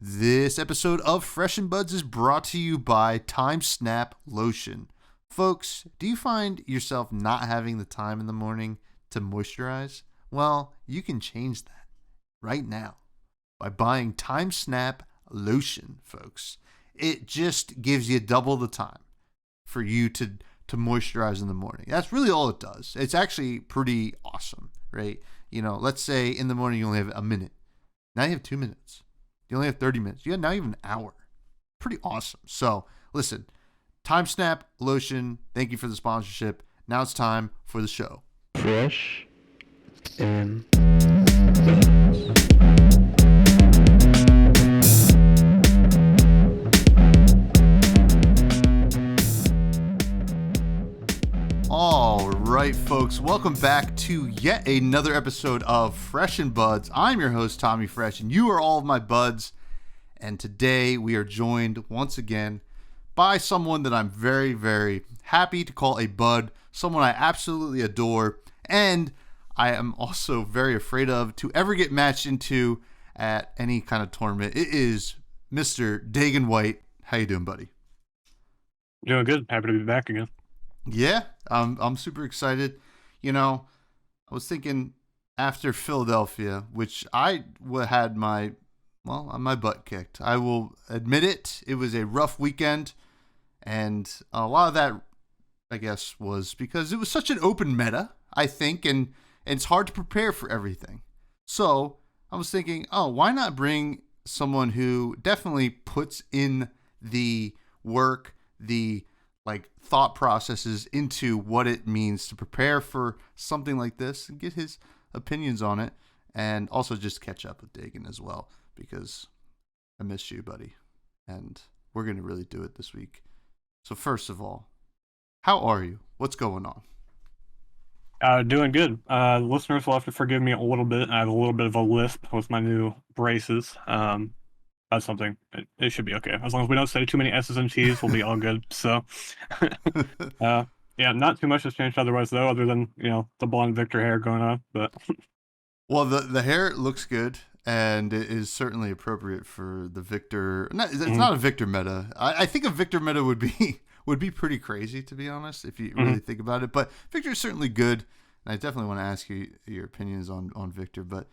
This episode of Fresh and Buds is brought to you by Time Snap Lotion. Folks, do you find yourself not having the time in the morning to moisturize? Well, you can change that right now by buying Time Snap Lotion, folks. It just gives you double the time for you to moisturize in the morning. That's really all it does. It's actually pretty awesome, right? You know, let's say in the morning you only have a minute. Now you have 2 minutes. You only have 30 minutes. Now you have an hour. Pretty awesome. So, listen, Time Snap Lotion, thank you for the sponsorship. Now it's time for the show. Fresh and all right, folks, welcome back to yet another episode of Fresh and Buds. I'm your host, Tommy Fresh, and you are all of my buds. And today we are joined once again by someone that I'm very, very happy to call a bud, someone I absolutely adore, and I am also very afraid of to ever get matched into at any kind of tournament. It is Mr. Dagan White. How you doing, buddy? doing good. Happy to be back again. Yeah, I'm super excited. You know, I was thinking after Philadelphia, which I had my butt kicked. I will admit it. It was a rough weekend, and a lot of that, I guess, was because it was such an open meta, I think, and it's hard to prepare for everything. So I was thinking, why not bring someone who definitely puts in the work, the thought processes into what it means to prepare for something like this and get his opinions on it, and also just catch up with Dagan as well, because I miss you, buddy, and we're going to really do it this week. So first of all, how are you? What's going on? Doing good. Listeners will have to forgive me a little bit. I have a little bit of a lisp with my new braces. That's something. It should be okay. As long as we don't say too many S's and T's, we'll be all good. So, yeah, not too much has changed otherwise, though, other than, the blonde Victor hair going on. But well, the hair looks good, and it is certainly appropriate for the Victor. It's not a Victor meta. I think a Victor meta would be pretty crazy, to be honest, if you really think about it. But Victor is certainly good, and I definitely want to ask you your opinions on Victor. But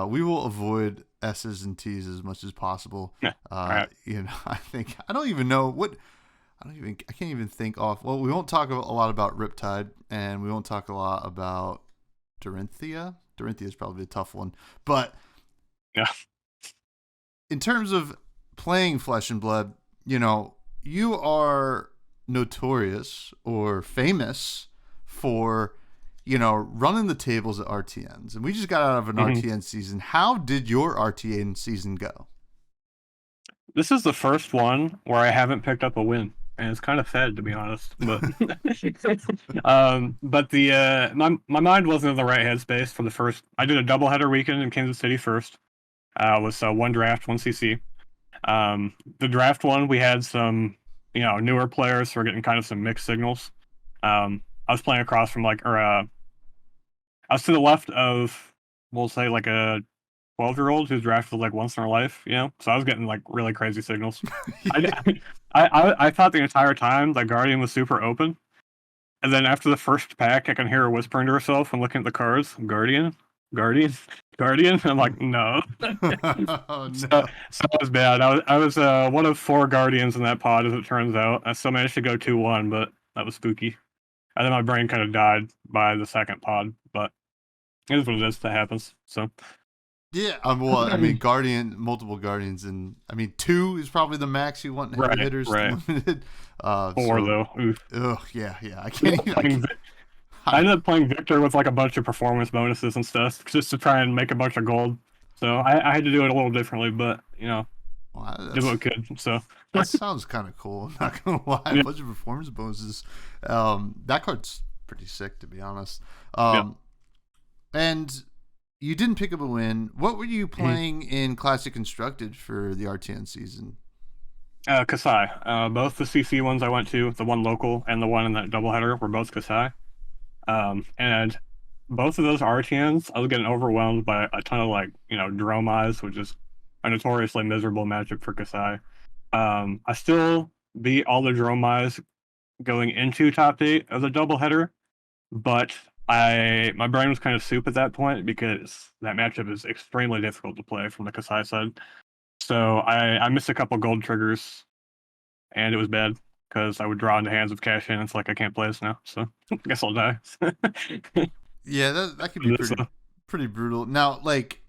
we will avoid S's and T's as much as possible. Yeah. Right. I think I can't even think off. Well, we won't talk a lot about Riptide, and we won't talk a lot about Dorinthia. Dorinthia is probably a tough one, but yeah. In terms of playing Flesh and Blood, you are notorious or famous for running the tables at RTNs, and we just got out of an RTN season. How did your RTN season go? This is the first one where I haven't picked up a win, and it's kind of sad, to be honest. But but my mind wasn't in the right headspace for the first. I did a doubleheader weekend in Kansas City first. Was one draft, one CC. The draft one, we had some newer players who were getting kind of some mixed signals. I was playing across from I was to the left of, we'll say, a 12-year-old who's drafted once in her life, So I was getting really crazy signals. I thought the entire time the Guardian was super open, and then after the first pack, I can hear her whispering to herself and looking at the cards, Guardian. And I'm like, no. Oh, no. So it was bad. I was one of 4 Guardians in that pod, as it turns out. I still managed to go 2-1, but that was spooky. And then my brain kind of died by the second pod, but it is what it is. That happens. So yeah, multiple Guardians, and 2 is probably the max you want in heavy hitters. Limited. 4 though. Oof. Ugh, yeah. I can't. I ended up playing Victor with a bunch of performance bonuses and stuff just to try and make a bunch of gold. So I had to do it a little differently, but wow, did what could. So that sounds kind of cool. I'm not gonna lie, a bunch of performance bonuses. That card's pretty sick, to be honest. And you didn't pick up a win. What were you playing in Classic Constructed for the RTN season? Kasai. Both the CC ones I went to, the one local and the one in that doubleheader, were both Kasai. And both of those RTNs, I was getting overwhelmed by a ton of Drome Eyes, which is a notoriously miserable matchup for Kasai. I still beat all the Dromais going into top 8 of the doubleheader, but my brain was kind of soup at that point because that matchup is extremely difficult to play from the Kasai side. So I missed a couple gold triggers, and it was bad because I would draw into hands of cash in. It's like I can't play this now, so I guess I'll die. Yeah, that could be pretty brutal. Now, like,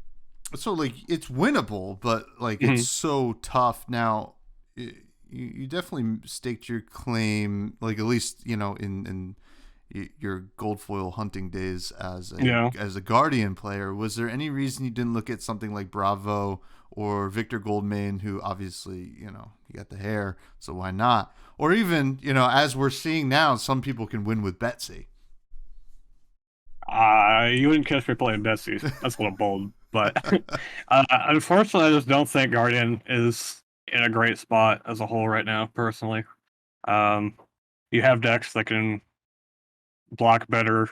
so like it's winnable, but like it's so tough. Now, you definitely staked your claim, like at least in your gold foil hunting days as a Guardian player. Was there any reason you didn't look at something like Bravo or Victor Goldmain, who obviously you got the hair, so why not? Or even as we're seeing now, some people can win with Betsy. You wouldn't catch me playing Betsy. That's a little bold, but unfortunately, I just don't think Guardian is in a great spot as a whole right now. Personally, you have decks that can block better,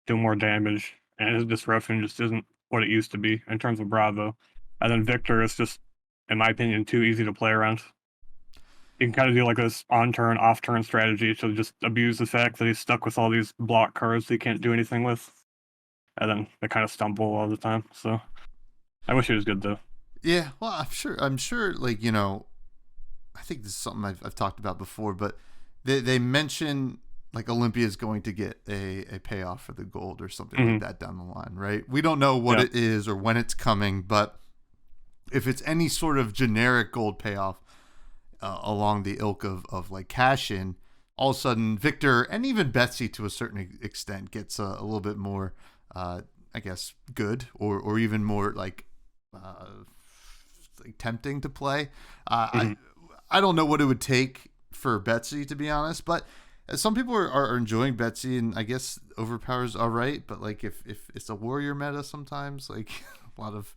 do more damage, and his disruption just isn't what it used to be in terms of Bravo. And then Victor is just, in my opinion, too easy to play around. You can kind of do like this on-turn, off-turn strategy to just abuse the fact that he's stuck with all these block cards that he can't do anything with. And then they kind of stumble all the time. So I wish he was good though. Yeah, well, I'm sure. Like I think this is something I've talked about before, but they mention like Olympia is going to get a payoff for the gold or something like that down the line, right? We don't know what it is or when it's coming, but if it's any sort of generic gold payoff along the ilk of like cash in, all of a sudden Victor and even Betsy to a certain extent gets a little bit more, I guess, good or even more like tempting to play. I don't know what it would take for Betsy, to be honest, but some people are enjoying Betsy, and I guess Overpower's all right, but like if it's a warrior meta sometimes, like a lot of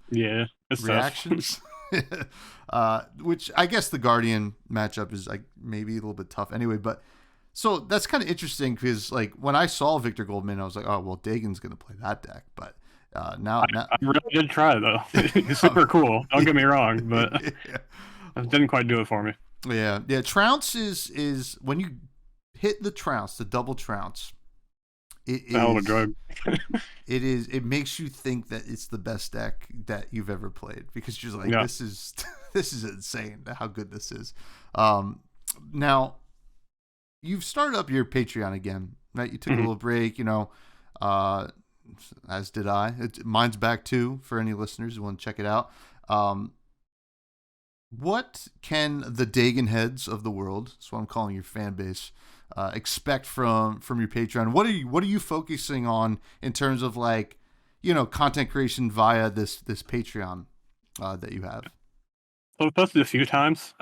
reactions. Which I guess the Guardian matchup is like maybe a little bit tough anyway, but so that's kind of interesting because like when I saw Victor Goldman, I was like, oh well, Dagan's gonna play that deck, but now I really did try though. He's super cool. Don't get me wrong, but it didn't quite do it for me. Yeah. Trounce is when you hit the Trounce, the double Trounce. It hell of a drug. It makes you think that it's the best deck that you've ever played because you're like, this is insane how good this is. Now you've started up your Patreon again, right? You took a little break, as did I. Mine's back too for any listeners who want to check it out. What can the Dagan heads of the world, that's what I'm calling your fan base, expect from your Patreon? What are you focusing on in terms of like, content creation via this Patreon that you have? So I've posted a few times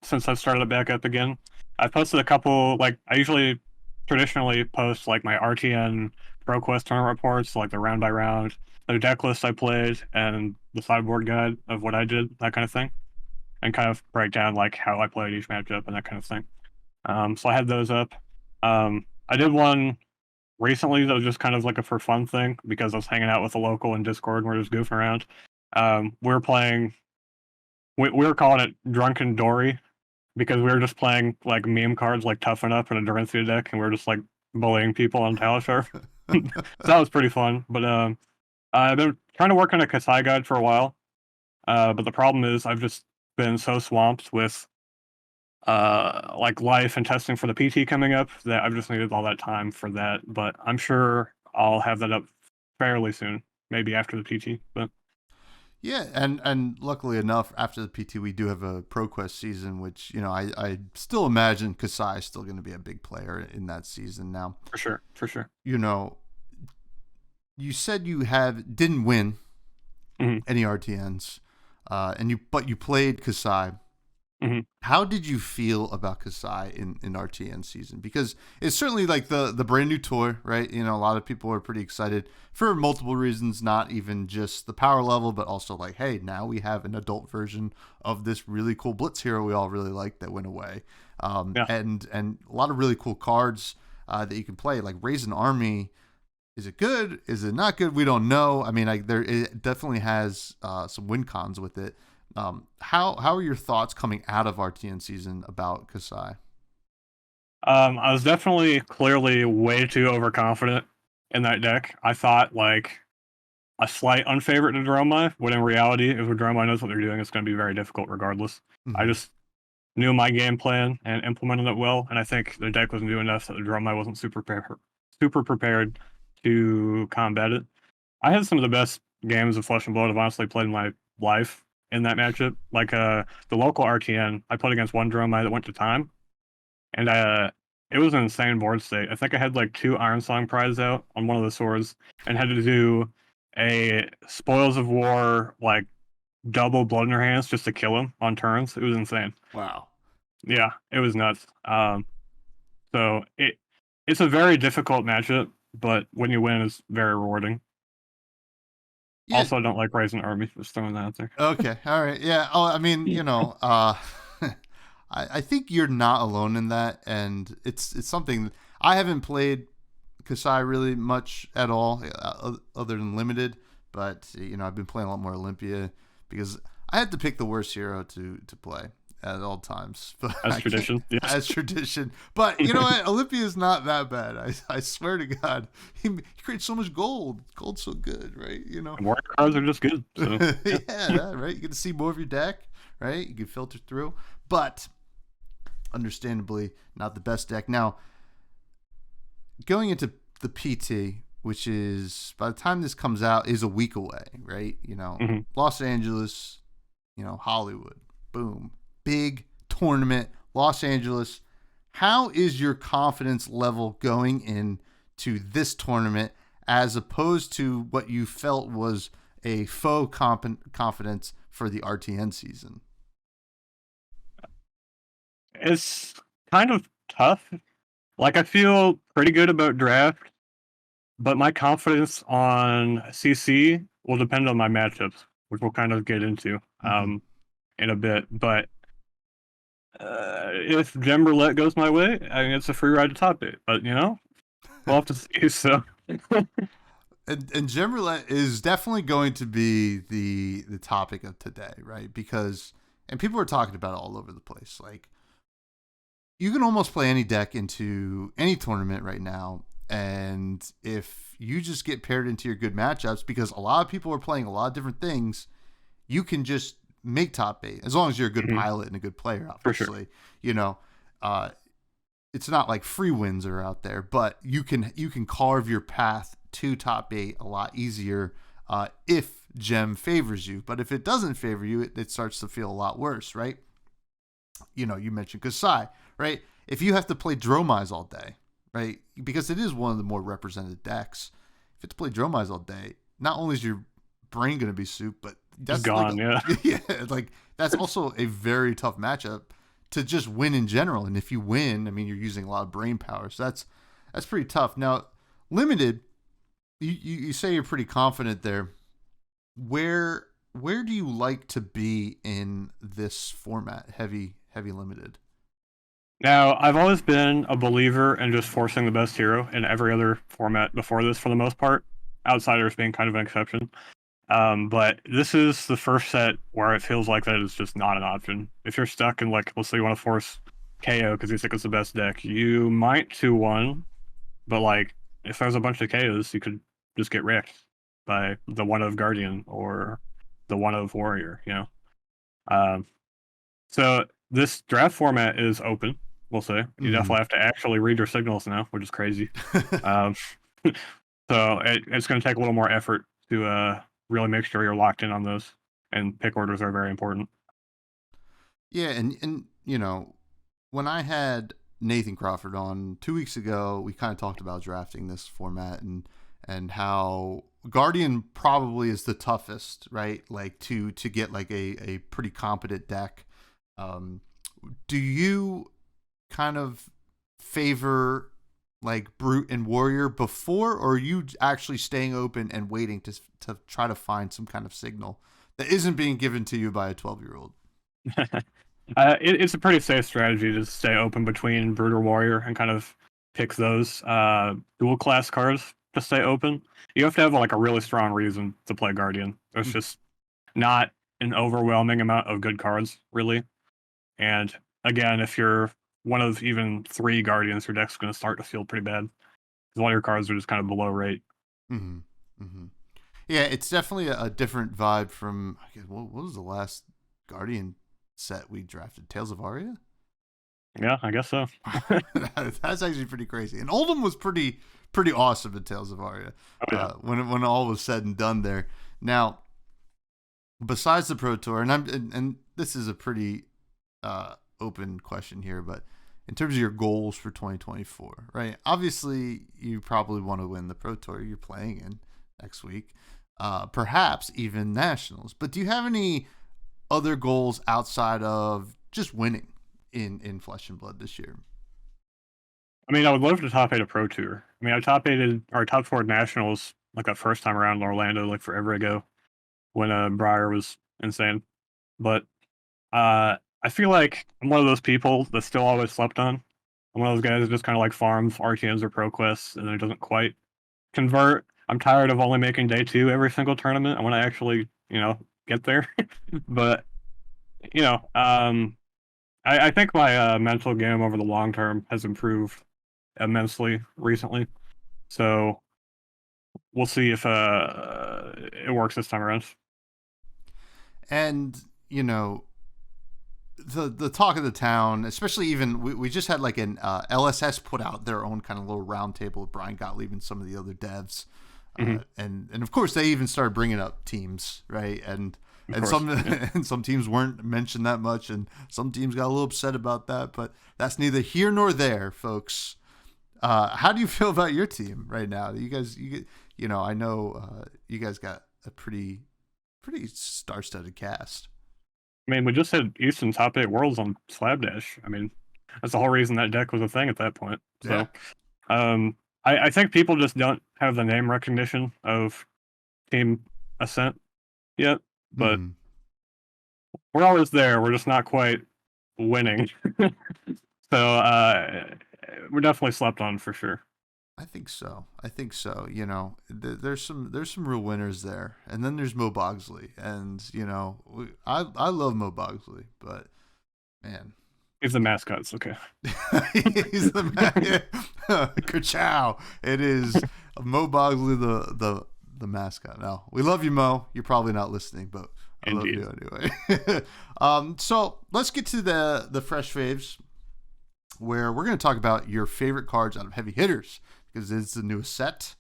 since I've started it back up again. I've posted a couple, like I usually traditionally post like my RTN ProQuest tournament reports, like the round by round, the deck list I played, and the sideboard guide of what I did, that kind of thing, and kind of break down like how I played each matchup and that kind of thing. So I had those up. I did one recently that was just kind of like a for fun thing because I was hanging out with a local in Discord and we were just goofing around. We were playing, we were calling it Drunken Dory because we were just playing like meme cards like Toughen Up and a Dorinthia deck, and we were just like bullying people on Talishar. So that was pretty fun. But I've been trying to work on a Kasai guide for a while. But the problem is I've just been so swamped with like life and testing for the PT coming up that I've just needed all that time for that. But I'm sure I'll have that up fairly soon, maybe after the PT. But yeah, and luckily enough, after the PT, we do have a ProQuest season, which I still imagine Kasai is still going to be a big player in that season now. For sure. You said you didn't win any RTNs, but you played Kasai. How did you feel about Kasai in RTN season? Because it's certainly like the brand new toy, right? A lot of people are pretty excited for multiple reasons, not even just the power level, but also like, hey, now we have an adult version of this really cool Blitz hero we all really like that went away. And a lot of really cool cards that you can play, like Raise an Army. Is it good? Is it not good? We don't know. I mean, it definitely has some win cons with it. How are your thoughts coming out of RTN season about Kasai? I was definitely clearly way too overconfident in that deck. I thought like a slight unfavorite to Dromai, when in reality, if Dromai knows what they're doing, it's going to be very difficult regardless. I Mm-hmm. just knew my game plan and implemented it well, and I think the deck wasn't doing enough that the Dromai wasn't super prepared to combat it. I had some of the best games of Flesh and Blood I've honestly played in my life in that matchup. Like the local RTN, I played against one Dromai that went to time, and it was an insane board state. I think I had like 2 Iron Song prizes out on one of the swords, and had to do a Spoils of War like double Blood in Her Hands just to kill him on turns. It was insane. Wow. Yeah, it was nuts. So it's a very difficult matchup, but when you win, it's very rewarding. Yeah. Also, I don't like Rising Army. Just throwing that out there. Okay. All right. Yeah. Oh, I mean, I think you're not alone in that, and it's something I haven't played Kasai really much at all, other than limited. But I've been playing a lot more Olympia because I had to pick the worst hero to play at all times. But As I can't, tradition, yes. as tradition. But you know what? Olympia is not that bad. I swear to God, he creates so much gold. Gold's so good, right? And warrior cards are just good. So yeah. Yeah, right. You get to see more of your deck, right? You can filter through, but understandably, not the best deck. Now, going into the PT, which is by the time this comes out, is a week away, right? Mhm. Los Angeles, Hollywood, boom, big tournament, Los Angeles. How is your confidence level going into this tournament as opposed to what you felt was a faux confidence for the RTN season? It's kind of tough. Like I feel pretty good about draft, but my confidence on CC will depend on my matchups, which we'll kind of get into Mm-hmm. in a bit. But if Gem Roulette goes my way, I mean, it's a free ride to top it. But we'll have to see. So And Gem Roulette is definitely going to be the topic of today, right? Because and people are talking about it all over the place. Like you can almost play any deck into any tournament right now, and if you just get paired into your good matchups, because a lot of people are playing a lot of different things, you can just make top 8 as long as you're a good mhm, pilot and a good player. for sure. Obviously, you know, uh, it's not like free wins are out there, but you can carve your path to top 8 a lot easier if Gem favors you. But if it doesn't favor you, it starts to feel a lot worse, right? You mentioned Kasai, right? If you have to play Dromize all day, right? Because it is one of the more represented decks. If you have to play Dromize all day, not only is your brain going to be soup, but Just that's like gone. Yeah. yeah, like that's also a very tough matchup to just win in general. And if you win, I mean, you're using a lot of brain power, so that's pretty tough. Now, limited, you say you're pretty confident there. Where do you like to be in this format, heavy limited? Now, I've always been a believer in just forcing the best hero in every other format before this, for the most part. Outsiders being kind of an exception. But this is the first set where it feels like that is just not an option. If you're stuck in, like, let's say you want to force KO because you think it's the best deck, you might 2-1, but like if there's a bunch of KOs, you could just get wrecked by the one of Guardian or the one of Warrior. Um, so this draft format is open. We'll say you Mm-hmm. definitely have to actually read your signals now, which is crazy. Um, so it's going to take a little more effort to really make sure you're locked in on those. And pick orders are very important. Yeah, and when I had Nathan Crawford on 2 weeks ago, we kind of talked about drafting this format and how Guardian probably is the toughest, right? Like to get like a pretty competent deck. Um, do you kind of favor like Brute and Warrior before, or are you actually staying open and waiting to try to find some kind of signal that isn't being given to you by a 12-year-old? It's a pretty safe strategy to stay open between Brute or Warrior and kind of pick those dual class cards to stay open. You have to have like a really strong reason to play Guardian. There's just not an overwhelming amount of good cards, really. And again, if you're one of even 3 Guardians, your deck's going to start to feel pretty bad. Because all your cards are just kind of below rate. Mm-hmm. Mm-hmm. Yeah, it's definitely a different vibe from, I guess, what was the last Guardian set we drafted? Tales of Aria? Yeah, I guess so. That's actually pretty crazy. And Oldham was pretty awesome in Tales of Aria. Oh, yeah. When all was said and done there. Now, besides the Pro Tour, and this is a pretty open question here, but in terms of your goals for 2024, right? Obviously, you probably want to win the Pro Tour you're playing in next week, perhaps even nationals. But do you have any other goals outside of just winning in Flesh and Blood this year? I mean, I would love to top 8 a Pro Tour. I mean, I top 8 or top 4 nationals like that first time around in Orlando, like forever ago, when Briar was insane. But I feel like I'm one of those people that still always slept on. I'm one of those guys that just kind of like farms RTMs or Pro Quests, and it doesn't quite convert. I'm tired of only making day 2 every single tournament. I want to actually, get there. But I think my mental game over the long term has improved immensely recently. So we'll see if it works this time around. And the talk of the town, especially even we just had like an LSS put out their own kind of little roundtable with Brian Gottlieb and some of the other devs, and of course they even started bringing up teams, right? And some and some teams weren't mentioned that much, and some teams got a little upset about that. But that's neither here nor there, folks. How do you feel about your team right now? You guys, I know you guys got a pretty star-studded cast. I mean, we just had Easton top 8 worlds on Slapdash. I mean, that's the whole reason that deck was a thing at that point. So, Yeah. I think people just don't have the name recognition of Team Ascent yet, but we're always there. We're just not quite winning. So, we're definitely slept on for sure. I think so. There's some real winners there, and then there's Mo Bogsley, and I love Mo Bogsley, but man, he's the mascot. It's okay. He's the Ka-chow. It is Mo Bogsley, the mascot. Now we love you, Mo. You're probably not listening, but I Indeed. love you anyway. So let's get to the fresh faves, where we're going to talk about your favorite cards out of Heavy Hitters, because it's the newest set.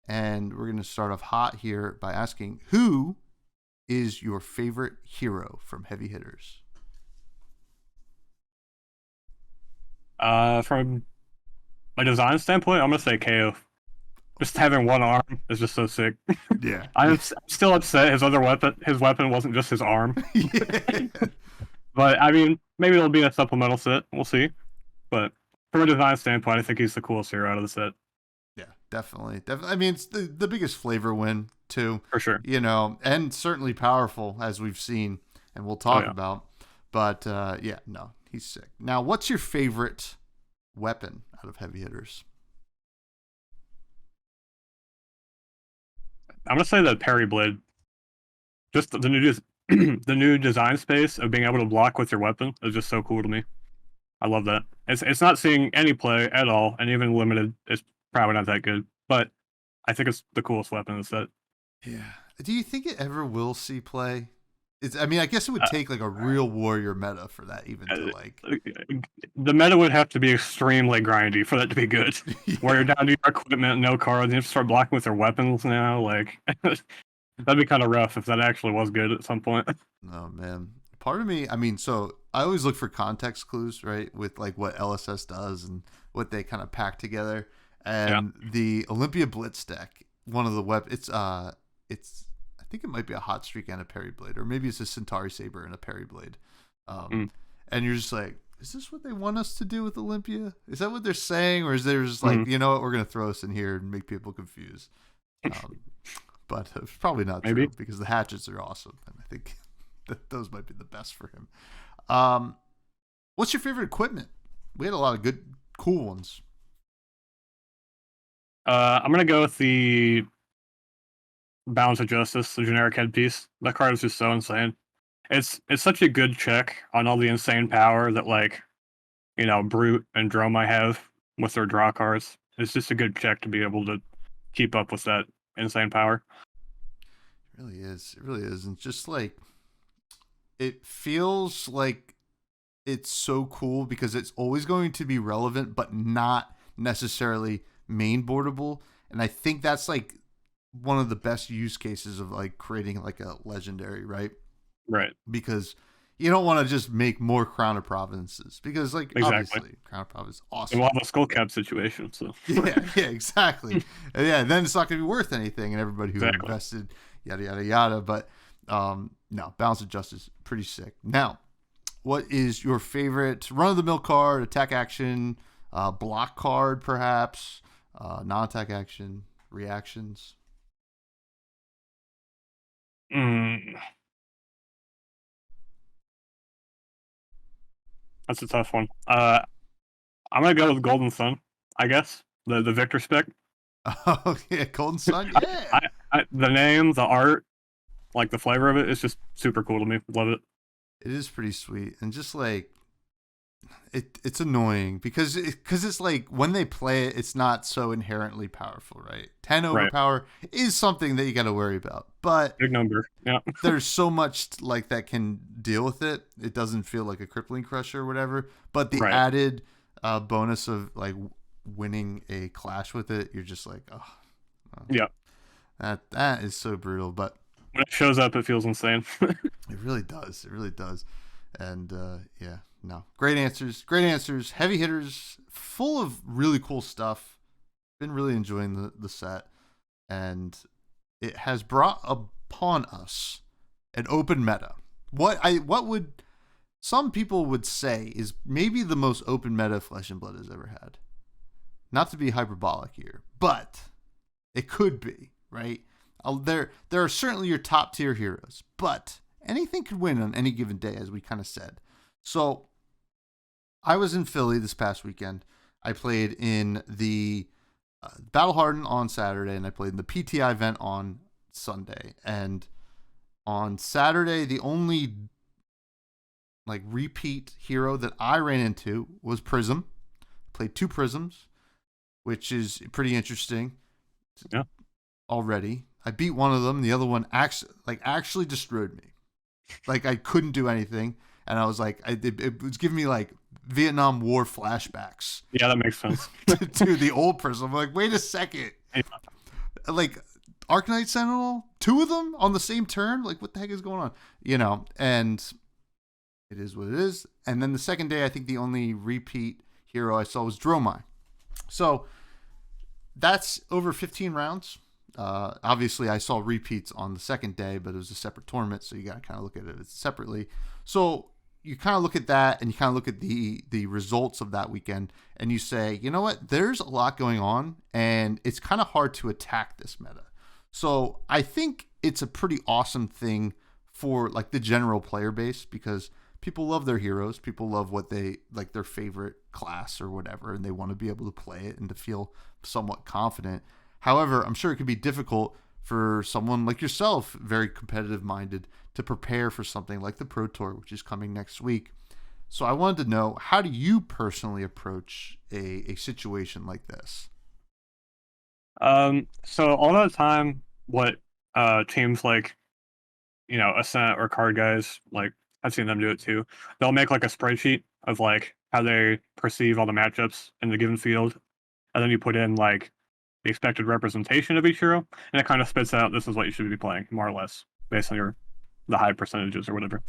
And we're going to start off hot here by asking, who is your favorite hero from Heavy Hitters? From a design standpoint, I'm going to say KO. Just having one arm is just so sick. Yeah. I'm still upset his weapon wasn't just his arm. Yeah. But, I mean, maybe it'll be a supplemental set. We'll see. But from a design standpoint, I think he's the coolest hero out of the set. Yeah, definitely. I mean, it's the biggest flavor win, too. For sure. And certainly powerful, as we've seen, and we'll talk about. But, he's sick. Now, what's your favorite weapon out of Heavy Hitters? I'm going to say the Parry Blade. Just the new design space of being able to block with your weapon is just so cool to me. I love that. It's not seeing any play at all, and even limited, it's probably not that good. But I think it's the coolest weapon in the set. Yeah. Do you think it ever will see play? I guess it would take like a real warrior meta for that even to like. The meta would have to be extremely grindy for that to be good. Yeah. Where you're down to your equipment, no cards, and you have to start blocking with their weapons now. Like that'd be kind of rough if that actually was good at some point. Oh man. Part of me, so I always look for context clues, right? With like what LSS does and what they kind of pack together. And the Olympia Blitz deck, one of the it's I think it might be a Hot Streak and a Parry Blade, or maybe it's a Centauri Saber and a Parry Blade. And you're just like, is this what they want us to do with Olympia? Is that what they're saying? Or is there just like, you know what, we're going to throw us in here and make people confused? But it's probably not true, because the hatchets are awesome. And I think those might be the best for him. What's your favorite equipment? We had a lot of good, cool ones. I'm going to go with the Balance of Justice, the generic headpiece. That card is just so insane. it's such a good check on all the insane power that like Brute and Dromai have with their draw cards. It's just a good check to be able to keep up with that insane power. It really is. It really is. And just like, it feels like it's so cool because it's always going to be relevant, but not necessarily main boardable. And I think that's like one of the best use cases of like creating like a legendary, right? Right. Because you don't want to just make more Crown of Provinces because, like, Exactly. obviously, Crown of Province is And awesome. we'll have a skull cap situation. So Yeah, exactly. And yeah, then it's not going to be worth anything, and everybody who exactly. invested, yada yada yada. But no, Balance of Justice, pretty sick. Now, what is your favorite run of the mill card, attack action, block card, perhaps, non attack action, reactions? Mm, that's a tough one. I'm gonna go with Golden Sun. I guess the Victor spec. Oh yeah, Golden Sun, yeah. The name, the art, like the flavor of it is just super cool to me. Love it. It is pretty sweet, and just like it's annoying because it's like when they play it, it's not so inherently powerful, right? 10 Right. overpower is something that you got to worry about, but Big number. Yeah. there's so much like that can deal with it. It doesn't feel like a crippling crusher or whatever. But the Right. added bonus of like winning a clash with it, you're just like, oh, Yeah. that is so brutal. But When it shows up, it feels insane. it really does. It really does. And yeah, no. Great answers. Great answers. Heavy hitters, full of really cool stuff. Been really enjoying the set. And it has brought upon us an open meta. What would some people would say is maybe the most open meta Flesh and Blood has ever had. Not to be hyperbolic here, but it could be, right? There are certainly your top tier heroes, but anything could win on any given day, as we kind of said. So I was in Philly this past weekend. I played in the Battle Harden on Saturday, and I played in the PTI event on Sunday. And on Saturday, the only like repeat hero that I ran into was Prism. Played 2 Prisms, which is pretty interesting. Yeah. Already, I beat one of them. The other one actually destroyed me. Like I couldn't do anything, and I was like, it was giving me like Vietnam War flashbacks Yeah, that makes sense. to the old Prism. I'm like, wait a second, Yeah. like Arcanite Sentinel, 2 of them on the same turn. Like, what the heck is going on? And it is what it is. And then the second day, I think the only repeat hero I saw was Dromai. So that's over 15 rounds. Obviously, I saw repeats on the second day, but it was a separate tournament, so you got to kind of look at it separately. So you kind of look at that, and you kind of look at the results of that weekend, and you say, you know what? There's a lot going on, and it's kind of hard to attack this meta. So I think it's a pretty awesome thing for like the general player base because people love their heroes, people love what they like their favorite class or whatever, and they want to be able to play it and to feel somewhat confident. However, I'm sure it can be difficult for someone like yourself, very competitive minded, to prepare for something like the Pro Tour, which is coming next week. So I wanted to know, how do you personally approach a situation like this? So all the time, what teams like Ascent or Card Guys, like I've seen them do it too. They'll make like a spreadsheet of like how they perceive all the matchups in the given field, and then you put in like the expected representation of each hero, and it kind of spits out this is what you should be playing, more or less, based on the high percentages or whatever.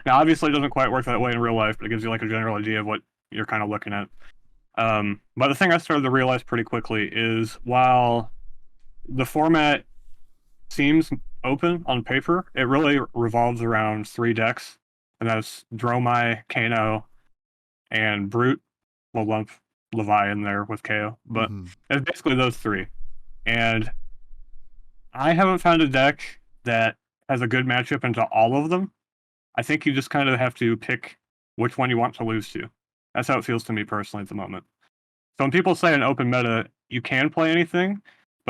Now, obviously, it doesn't quite work that way in real life, but it gives you like a general idea of what you're kind of looking at. But the thing I started to realize pretty quickly is while the format seems open on paper, it really revolves around 3 decks, and that's Dromai, Kano, and Brute. We'll lump Levi in there with KO, but Mm-hmm. it's basically those 3. And I haven't found a deck that has a good matchup into all of them. I think you just kind of have to pick which one you want to lose to. That's how it feels to me personally at the moment. So when people say an open meta, you can play anything,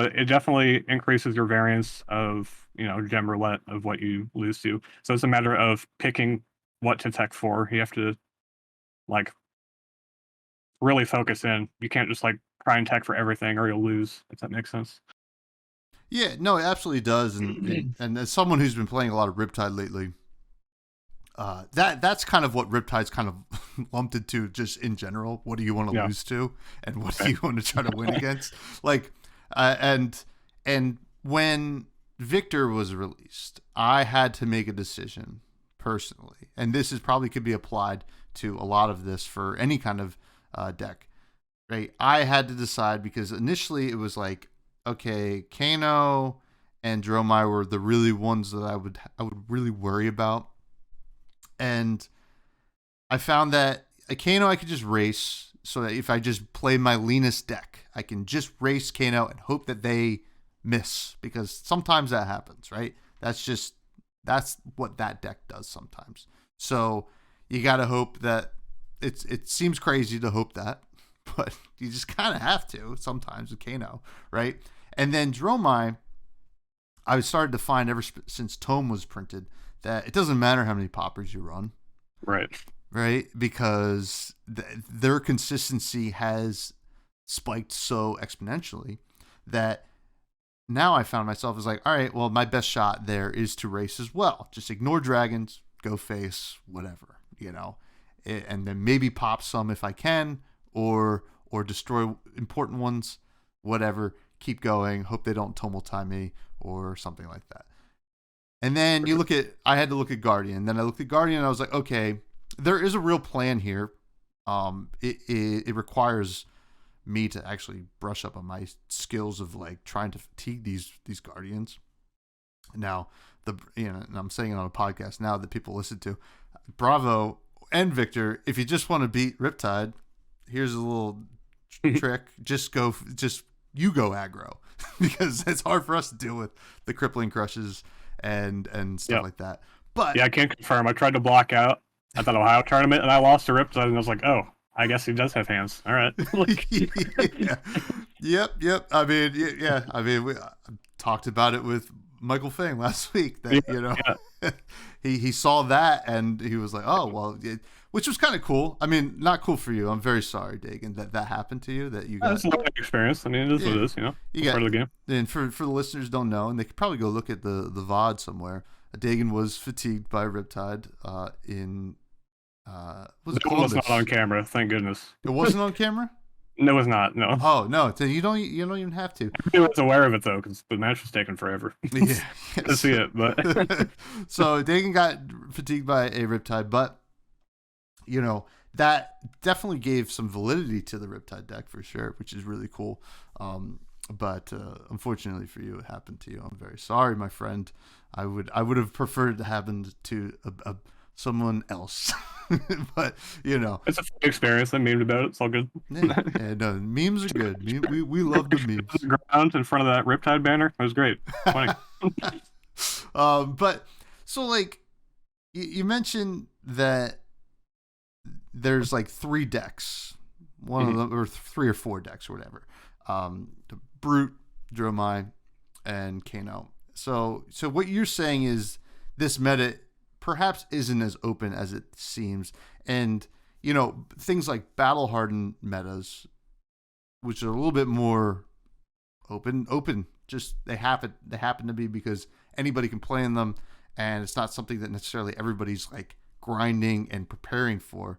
but it definitely increases your variance of, gem roulette of what you lose to. So it's a matter of picking what to tech for. You have to like really focus in. You can't just like try and tech for everything or you'll lose, if that makes sense. Yeah, no, it absolutely does. And as someone who's been playing a lot of Riptide lately, that's kind of what Riptide's kind of lumped into just in general. What do you want to lose to, and what do you want to try to win against? Like, and when Victor was released, I had to make a decision personally, and this is probably could be applied to a lot of this for any kind of deck, right? I had to decide because initially it was like, okay, Kano and Dromai were the really ones that I would really worry about. And I found that a Kano I could just race, so that if I just play my leanest deck, I can just race Kano and hope that they miss, because sometimes that happens, right? That's what that deck does sometimes. So you got to hope that it seems crazy to hope that, but you just kind of have to sometimes with Kano, right? And then Dromai, I started to find ever since Tome was printed that it doesn't matter how many poppers you run. Right? Because their consistency has spiked so exponentially that now I found myself as like, all right, well, my best shot there is to race as well. Just ignore dragons, go face, whatever, and then maybe pop some if I can, or destroy important ones, whatever. Keep going. Hope they don't tumble time me or something like that. And then I had to look at Guardian. Then I looked at Guardian and I was like, okay, there is a real plan here. It requires me to actually brush up on my skills of like trying to fatigue these Guardians. Now, and I'm saying it on a podcast now that people listen to. Bravo and Victor, if you just want to beat Riptide, here's a little trick. You go aggro, because it's hard for us to deal with the crippling crushes and stuff like that. But yeah, I can't confirm. I tried to block out at that Ohio tournament and I lost to Riptide, and I was like, oh, I guess he does have hands. All right. Yep. I mean, yeah. I mean, we talked about it with Michael Fang last week. That he saw that and he was like, oh well, which was kind of cool. I mean, not cool for you. I'm very sorry, Dagan, that happened to you. That you got. That's a learning experience. I mean, it is what it is. You got part of the game. And for the listeners who don't know, and they could probably go look at the VOD somewhere. Dagan was fatigued by Riptide in. Was it was not on camera, thank goodness. It wasn't on camera? No, it was not. No. Oh no! So you don't even have to. I was aware of it though, because the match was taking forever. Yeah, to see it, but so Dagan got fatigued by a Riptide, but that definitely gave some validity to the Riptide deck for sure, which is really cool. But unfortunately for you, it happened to you. I'm very sorry, my friend. I would have preferred it to happen to someone else. But it's a fun experience. I memed about it. It's all good. Yeah, no, memes are good. We love the memes. The ground in front of that Riptide banner. It was great. Funny. But so like you mentioned that there's like 3 decks, one of them, or 3 or 4 decks or whatever. The Brute, Dromai, and Kano. So what you're saying is this meta perhaps isn't as open as it seems, and things like battle hardened metas, which are a little bit more open. Just they happen to be because anybody can play in them, and it's not something that necessarily everybody's like grinding and preparing for.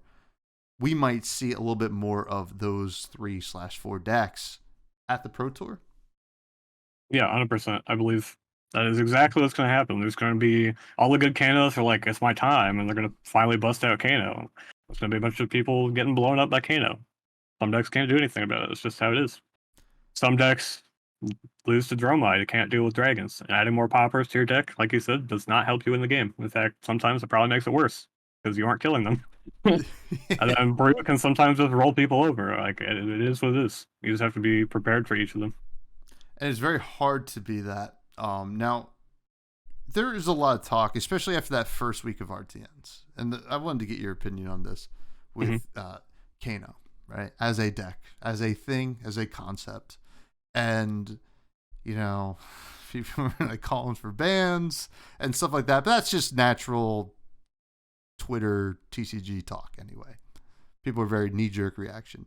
We might see a little bit more of those 3/4 decks at the Pro Tour. Yeah, 100%. I believe that is exactly what's going to happen. There's going to be all the good Kanos are like, it's my time, and they're going to finally bust out Kano. There's going to be a bunch of people getting blown up by Kano. Some decks can't do anything about it. It's just how it is. Some decks lose to Dromai. You can't deal with dragons. And adding more poppers to your deck, like you said, does not help you in the game. In fact, sometimes it probably makes it worse because you aren't killing them. And then Brute can sometimes just roll people over. Like it is what it is. You just have to be prepared for each of them. And it's very hard to be that. Now, there is a lot of talk, especially after that first week of RTNs, and I wanted to get your opinion on this with Kano, right? As a deck, as a thing, as a concept, and you know, people are like calling for bans and stuff like that. But that's just natural Twitter TCG talk anyway. People are very knee jerk reaction.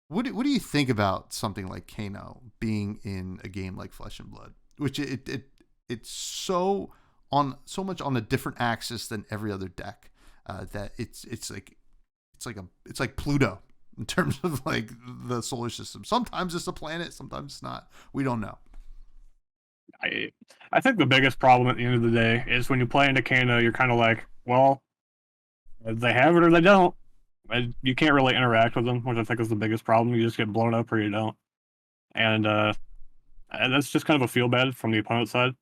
What do you think about something like Kano being in a game like Flesh and Blood, which it's so much on a different axis than every other deck that it's like Pluto in terms of like the solar system. Sometimes it's a planet, sometimes it's not. We don't know. I think the biggest problem at the end of the day is when you play into Kano, you're kind of like, well, they have it or they don't. You can't really interact with them, which I think is the biggest problem. You just get blown up or you don't. And that's just kind of a feel bad from the opponent side.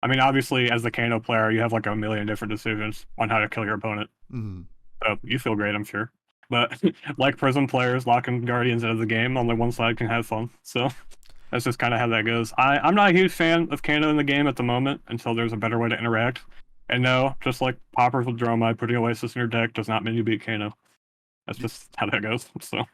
I mean, obviously, as the Kano player, you have like a million different decisions on how to kill your opponent. Mm-hmm. So you feel great, I'm sure. But like Prism players, locking Guardians out of the game, only one side can have fun. So that's just kind of how that goes. I'm not a huge fan of Kano in the game at the moment until there's a better way to interact. And no, just like Poppers with Dromai, putting Oasis in your deck does not mean you beat Kano. That's just how that goes. So.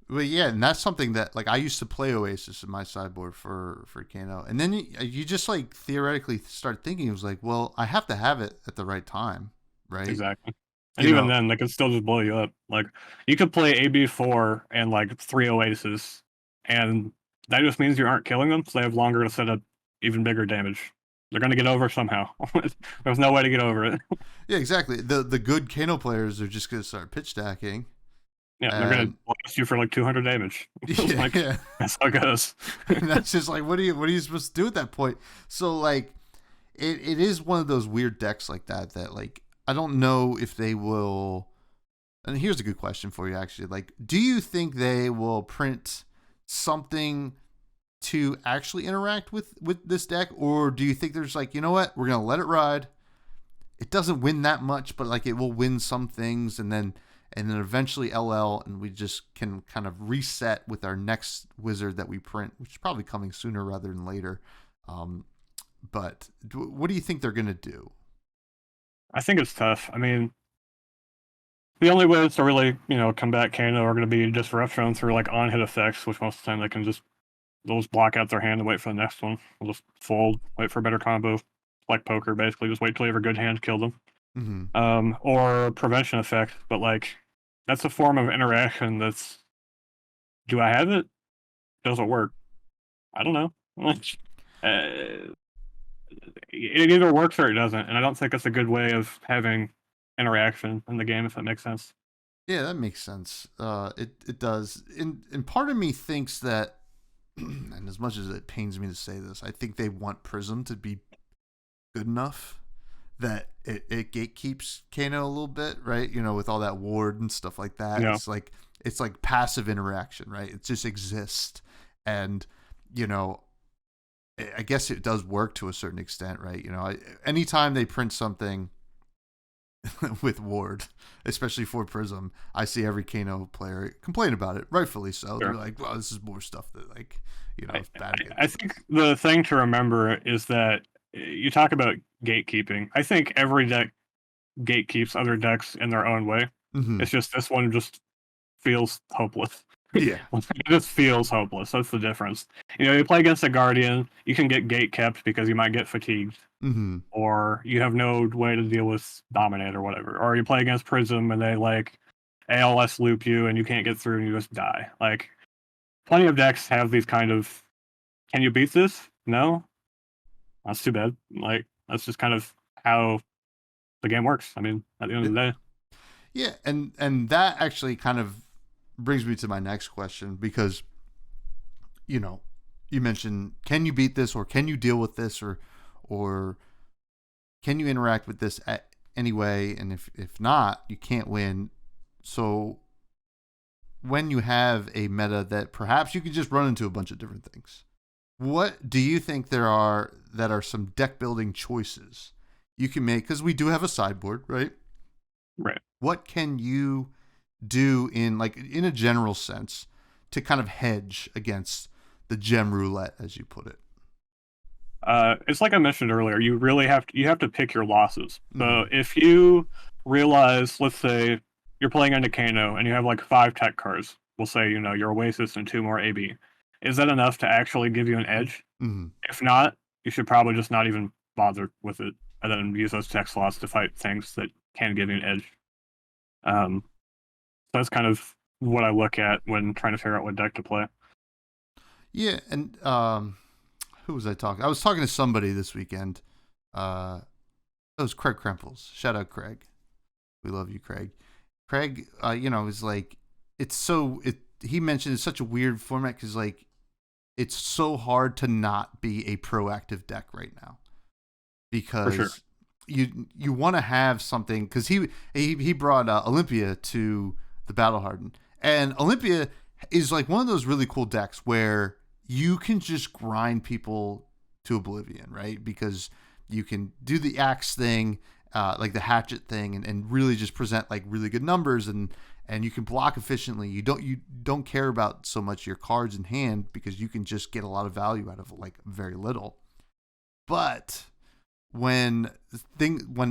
Well, yeah, and that's something that like I used to play Oasis in my sideboard for Kano, and then you just like theoretically start thinking it was like, well, I have to have it at the right time, right? Exactly. And even then, they could still just blow you up. Like, you could play AB4 and like 3 Oasis, and that just means you aren't killing them, so they have longer to set up even bigger damage. They're going to get over somehow. There's no way to get over it. Yeah, exactly. The good Kano players are just going to start pitch stacking. Yeah, they're going to blast you for like 200 damage. Yeah, like, yeah. That's how it goes. And that's just like, what are you supposed to do at that point? So like, it is one of those weird decks like that like I don't know if they will. And here's a good question for you, actually. Like, do you think they will print something to actually interact with this deck, or do you think there's like, you know what, we're gonna let it ride? It doesn't win that much, but like it will win some things, and then eventually LL, and we just can kind of reset with our next wizard that we print, which is probably coming sooner rather than later. But what do you think they're gonna do? I think it's tough. I mean, the only ways to really, combat Kano are going to be just rough thrown through like on hit effects, which most of the time they'll just block out their hand and wait for the next one. They'll just fold, wait for a better combo, like poker basically. Just wait till you have a good hand, kill them. Mm-hmm. Or prevention effect, but like that's a form of interaction that's. Do I have it? Does it work? I don't know. It either works or it doesn't, and I don't think it's a good way of having interaction in the game, if that makes sense. Yeah, that makes sense. It does. And part of me thinks that, and as much as it pains me to say this, I think they want Prism to be good enough that it gatekeeps Kano a little bit, right? With all that ward and stuff like that. Yeah. It's like passive interaction, right? It just exists, and I guess it does work to a certain extent, right? Anytime they print something with ward, especially for Prism, I see every Kano player complain about it, rightfully so. Sure. They're like, well, this is more stuff that is bad. I think the thing to remember is that you talk about gatekeeping. I think every deck gatekeeps other decks in their own way. Mm-hmm. It's just this one just feels hopeless. Yeah. It just feels hopeless. That's the difference. You play against a Guardian, you can get gate kept because you might get fatigued. Mm-hmm. Or you have no way to deal with Dominate or whatever. Or you play against Prism and they like ALS loop you and you can't get through and you just die. Like, plenty of decks have these kind of, can you beat this? No? That's too bad. Like, that's just kind of how the game works. I mean, at the end of the day. Yeah, and that actually kind of brings me to my next question, because you mentioned, can you beat this, or can you deal with this, or can you interact with this anyway, and if not, you can't win. So when you have a meta that perhaps you could just run into a bunch of different things, what do you think there are that are some deck building choices you can make? Because we do have a sideboard, right? Right. What can you do in a general sense to kind of hedge against the gem roulette, as you put it? It's like I mentioned earlier, you really have to pick your losses. So if you realize, let's say you're playing into Kano and you have like 5 tech cards, we'll say, your Oasis and 2 more AB, is that enough to actually give you an edge? Hmm. If not, you should probably just not even bother with it, and then use those tech slots to fight things that can give you an edge. Um, so that's kind of what I look at when trying to figure out what deck to play. Yeah, and who was I talking? I was talking to somebody this weekend. It was Craig Krempels. Shout out Craig. We love you, Craig. Craig, is like, it's so it. He mentioned it's such a weird format because like it's so hard to not be a proactive deck right now For sure. because you want to have something because he brought Olympia to the Battle Hardened, and Olympia is like one of those really cool decks where you can just grind people to oblivion, right? Because you can do the axe thing, like the hatchet thing, and really just present like really good numbers, and you can block efficiently. You don't care about so much your cards in hand because you can just get a lot of value out of like very little. But when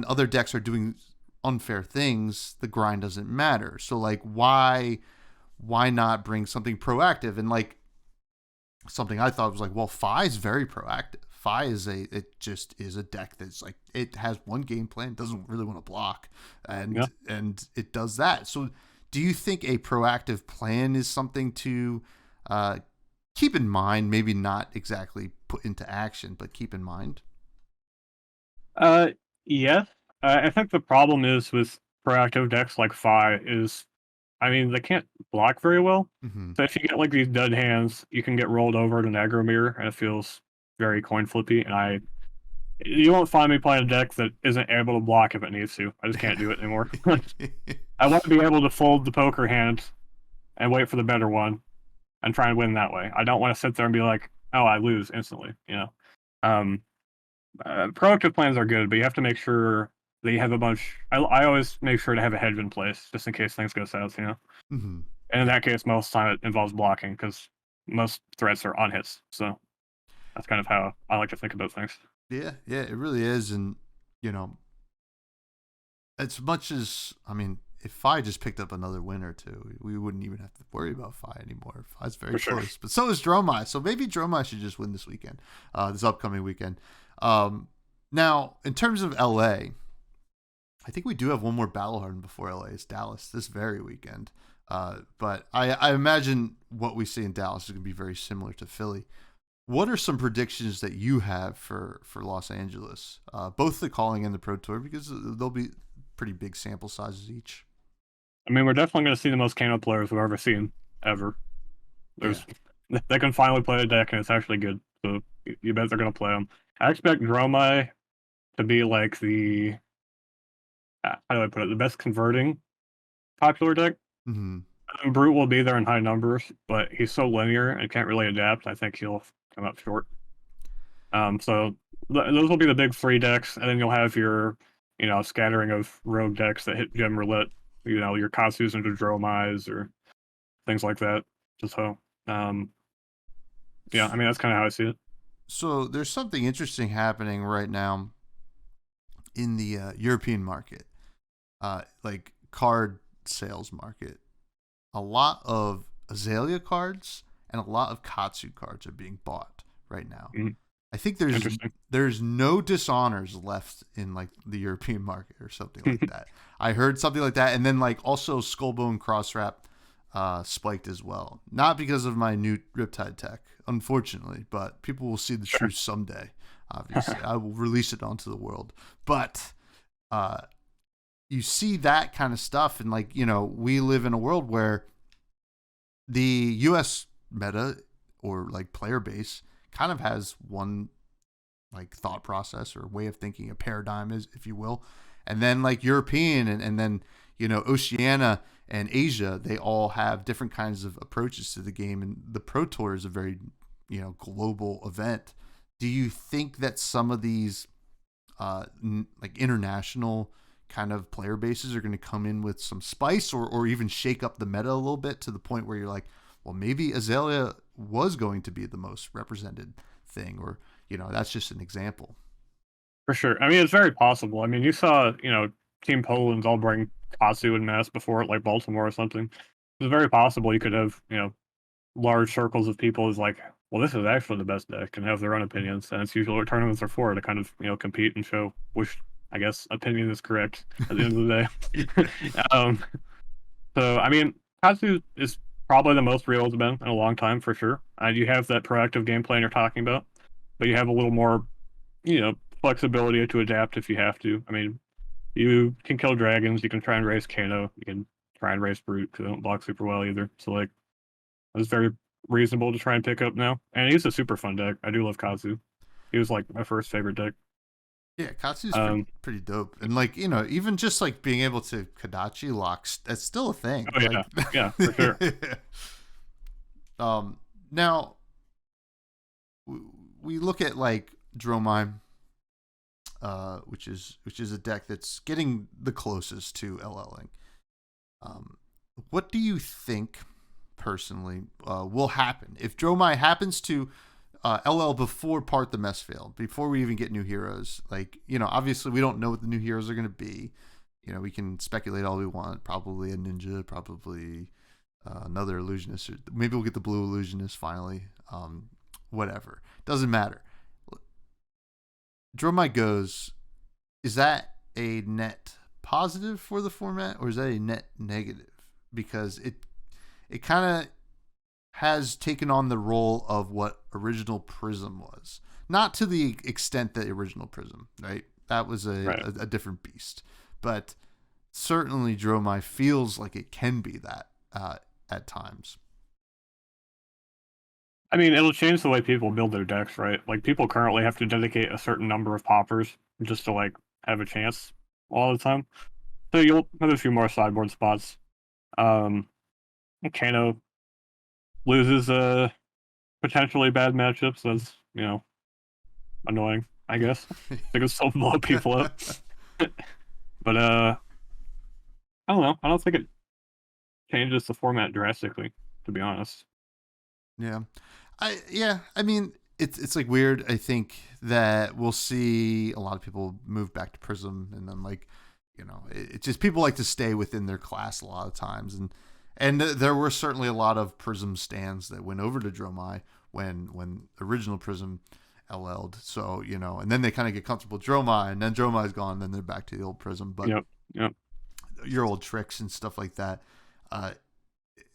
other decks are doing unfair things, the grind doesn't matter. So like why not bring something proactive? And like something I thought was like, well, Fi is very proactive. Fi it just is a deck that's like it has one game plan, doesn't really want to block, Yeah. and it does that. So, do you think a proactive plan is something to uh, keep in mind? Maybe not exactly put into action, but keep in mind. Uh, yes. I think the problem is with proactive decks like Fi is, I mean, they can't block very well. Mm-hmm. So if you get like these dead hands, you can get rolled over to an aggro mirror, and it feels very coin flippy. And you won't find me playing a deck that isn't able to block if it needs to. I just can't do it anymore. I want to be able to fold the poker hand and wait for the better one and try and win that way. I don't want to sit there and be like, oh, I lose instantly. Um, proactive plans are good, but you have to make sure that you have a bunch. I always make sure to have a hedge in place just in case things go south. Mm-hmm. And in that case, most of the time it involves blocking because most threats are on hits. So that's kind of how I like to think about things. Yeah, yeah, it really is, and you know, as much as I mean, if Fi just picked up another win or two, we wouldn't even have to worry about Fi anymore. Fi's very For sure. close, but so is Dromai. So maybe Dromai should just win this weekend, this upcoming weekend. Now, in terms of LA, I think we do have one more battle hardened before LA. It's Dallas this very weekend. But I imagine what we see in Dallas is going to be very similar to Philly. What are some predictions that you have for Los Angeles, both the calling and the Pro Tour, because they'll be pretty big sample sizes each. I mean, we're definitely going to see the most Kano players we've ever seen ever. There's They can finally play a deck and it's actually good. So you bet they're going to play them. I expect Dromai to be like the how do I put it, the best converting popular deck. Mm-hmm. Brute will be there in high numbers, but he's so linear and can't really adapt. I think he'll come up short. So those will be the big three decks, and then you'll have your, scattering of rogue decks that hit gem roulette. Your Katsus into Dromais or things like that. Just so, yeah, I mean that's kind of how I see it. So there's something interesting happening right now in the European market, like card sales market. A lot of Azalea cards and a lot of Katsu cards are being bought right now. Mhm. I think Interesting. there's no dishonors left in like the European market or something like that. I heard something like that, and then like also Skullbone Crosswrap spiked as well. Not because of my new Riptide tech, unfortunately, but people will see the Sure. truth someday. Obviously, I will release it onto the world. But uh, you see that kind of stuff, and like we live in a world where the U.S. meta or like player base kind of has one like thought process or way of thinking, a paradigm is, if you will, and then like European and then Oceania and Asia, they all have different kinds of approaches to the game, and the Pro Tour is a very global event. Do you think that some of these like international kind of player bases are going to come in with some spice or even shake up the meta a little bit to the point where you're like, well, maybe Azalea was going to be the most represented thing, or that's just an example. For sure. I mean, it's very possible. I mean, you saw, Team Poland's all bring Katsu and mass before, like Baltimore or something. It's very possible you could have, large circles of people is like, well, this is actually the best deck, and have their own opinions. And it's usually what tournaments are for, to kind of compete and show which, I guess, opinion is correct at the end of the day. So I mean, Katsu is probably the most real it's been in a long time for sure. You have that proactive game plan you're talking about, but you have a little more, flexibility to adapt if you have to. I mean, you can kill dragons, you can try and raise Kano, you can try and raise Brute because they don't block super well either. So like, it's very reasonable to try and pick up now. And he's a super fun deck. I do love Kazu. He was like my first favorite deck. Yeah, Katsu's pretty dope. And like, even just like being able to Kadachi locks, that's still a thing. Oh yeah. Yeah, for sure. Now we look at like Dromime, which is a deck that's getting the closest to LLing. What do you think personally will happen if Dromai happens to LL before Part the Mess Veil, before we even get new heroes? Like, obviously we don't know what the new heroes are going to be. We can speculate all we want. Probably a ninja, probably another illusionist, or maybe we'll get the blue illusionist finally. Whatever, doesn't matter. Dromai goes. Is that a net positive for the format, or is that a net negative? Because it kind of has taken on the role of what original Prism was. Not to the extent that original Prism, right? That was a different beast. But certainly Dromai feels like it can be that at times. I mean, it'll change the way people build their decks, right? Like, people currently have to dedicate a certain number of poppers just to, like, have a chance all the time. So you'll have a few more sideboard spots. Kano loses potentially bad matchups. That's, annoying, I guess. They can still blow people up. But, I don't know. I don't think it changes the format drastically, to be honest. Yeah. I mean, it's like weird. I think that we'll see a lot of people move back to Prism, and then like, it's just people like to stay within their class a lot of times, and there were certainly a lot of Prism stands that went over to Dromai when original Prism LL'd. So, and then they kind of get comfortable with Dromai, and then Dromai's gone, then they're back to the old Prism. But yep. Your old tricks and stuff like that.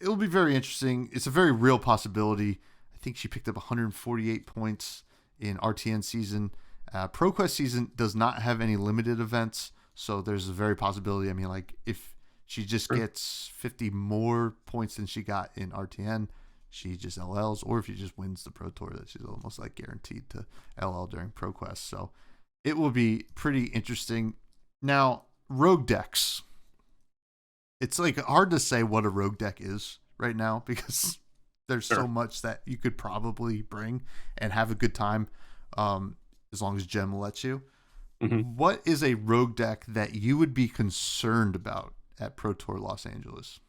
It'll be very interesting. It's a very real possibility. I think she picked up 148 points in RTN season. ProQuest season does not have any limited events, so there's a very possibility. I mean, like, if she just gets 50 more points than she got in RTN, she just LLs, or if she just wins the Pro Tour, that she's almost like guaranteed to LL during ProQuest. So it will be pretty interesting. Now, rogue decks. It's like hard to say what a rogue deck is right now because there's so much that you could probably bring and have a good time, as long as Gem lets you. Mm-hmm. What is a rogue deck that you would be concerned about at Pro Tour Los Angeles?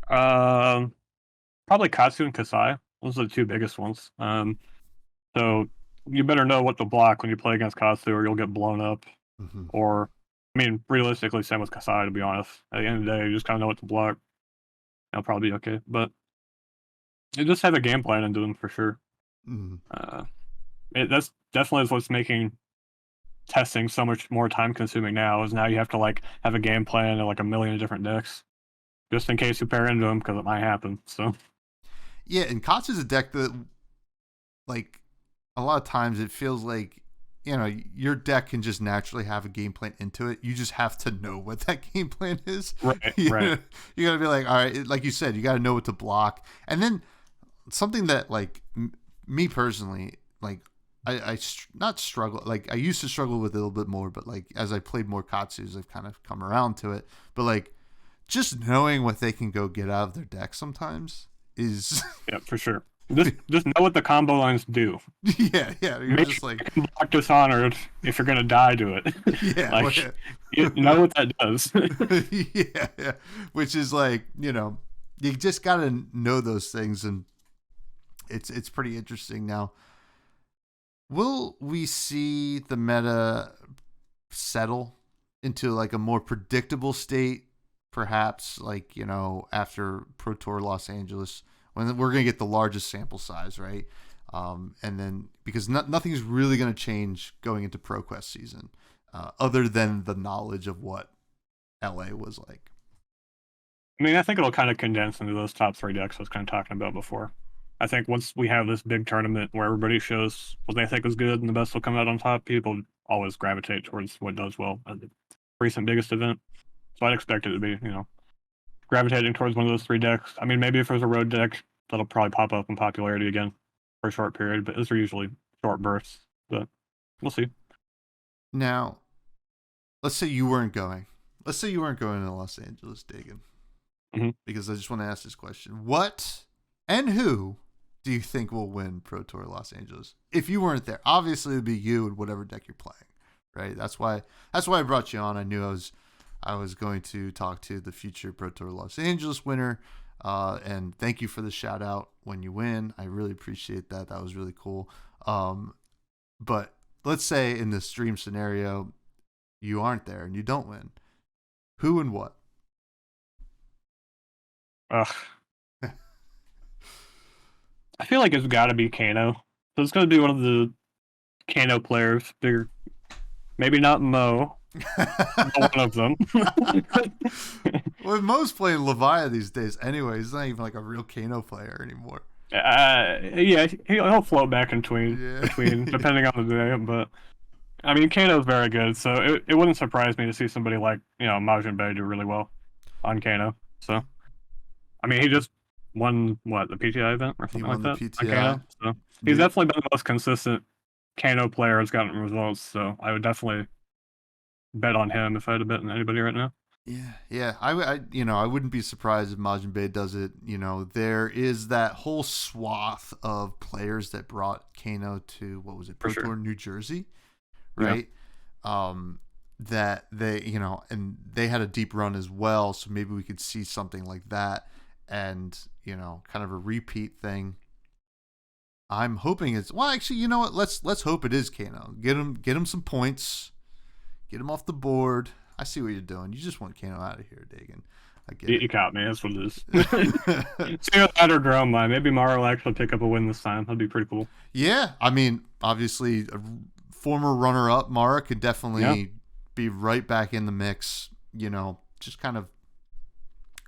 Probably Katsu and Kasai. Those are the two biggest ones. So you better know what to block when you play against Katsu, or you'll get blown up. Mm-hmm. Or, I mean, realistically, same with Kasai, to be honest. At the end of the day, you just kind of know what to block. It'll probably be okay. But you just have a game plan and do them for sure. Mm-hmm. That's definitely is what's making testing so much more time consuming now, is now you have to like have a game plan and like a million different decks just in case you pair into them, because it might happen. So yeah, and Katsu is a deck that, like, a lot of times it feels like, your deck can just naturally have a game plan into it. You just have to know what that game plan is. Right. You got to be like, all right, like you said, you got to know what to block. And then something that, like, me personally, like, I not struggle. Like, I used to struggle with it a little bit more, but like as I played more Katsus, I've kind of come around to it. But like, just knowing what they can go get out of their deck sometimes is yeah, for sure. Just know what the combo lines do. Yeah. You're Make just sure like, you can block Dishonored if you're gonna die to it. Yeah, like, you know what that does. yeah. Which is like, you just gotta know those things, and it's pretty interesting. Now, will we see the meta settle into like a more predictable state perhaps like after Pro Tour Los Angeles, when we're gonna get the largest sample size, right? And then because nothing's really gonna change going into ProQuest season, other than the knowledge of what LA was like. I mean, I think it'll kind of condense into those top 3 decks I was kind of talking about before. I think once we have this big tournament where everybody shows what they think is good and the best will come out on top, people always gravitate towards what does well at the recent biggest event. So I'd expect it to be, gravitating towards one of those 3 decks. I mean, maybe if there's a road deck, that'll probably pop up in popularity again for a short period, but those are usually short bursts. But we'll see. Now, let's say you weren't going. Let's say you weren't going to Los Angeles, Dagan. Mm-hmm. Because I just want to ask this question. What and who do you think will win Pro Tour Los Angeles? If you weren't there, obviously it would be you and whatever deck you're playing, right? That's why I brought you on. I knew I was going to talk to the future Pro Tour Los Angeles winner. And thank you for the shout out when you win. I really appreciate that. That was really cool. But let's say in this dream scenario, you aren't there and you don't win. Who and what? Ugh. I feel like it's got to be Kano. So it's going to be one of the Kano players. They're maybe not Mo, but one of them. Well, Mo's playing Leviah these days anyway. He's not even like a real Kano player anymore. Yeah, he'll float back in between depending on the day. But I mean, Kano's very good, so it wouldn't surprise me to see somebody like Majin Bay do really well on Kano. So I mean, he just won the PTI event or something like that. PTI. Kano, so he's definitely been the most consistent Kano player has gotten results. So I would definitely bet on him if I had to bet on anybody right now. Yeah. I wouldn't be surprised if Majin Bay does it. There is that whole swath of players that brought Kano to Pro Tour New Jersey, right? Yeah. That they and they had a deep run as well, so maybe we could see something like that. And kind of a repeat thing. I'm hoping it's actually, you know what? Let's hope it is Kano. Get him some points. Get him off the board. I see what you're doing. You just want Kano out of here, Dagan. I get it. You caught me. That's what it is. See what that or grow mine. Maybe Mara will actually pick up a win this time. That'd be pretty cool. Yeah, I mean, obviously, a former runner-up Mara could definitely be right back in the mix. Just kind of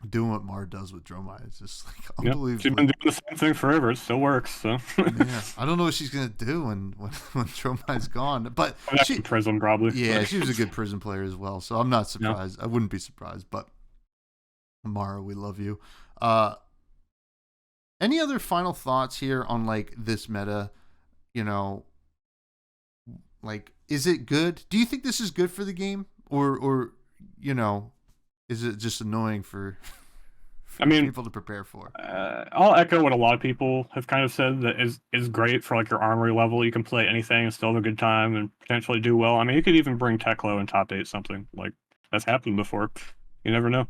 doing what Mar does with Dromai. It's just like unbelievable. She's been doing the same thing forever. It still works. So yeah, I don't know what she's gonna do when Dromai's gone. But she Prism probably. Yeah, she was a good Prism player as well. So I'm not surprised. I wouldn't be surprised. But Mara, we love you. Any other final thoughts here on like this meta? Like, is it good? Do you think this is good for the game, or is it just annoying for people to prepare for? I'll echo what a lot of people have kind of said, that is great for like your armory level. You can play anything and still have a good time and potentially do well. I mean, you could even bring Teklo and top 8 something. Like, that's happened before. You never know.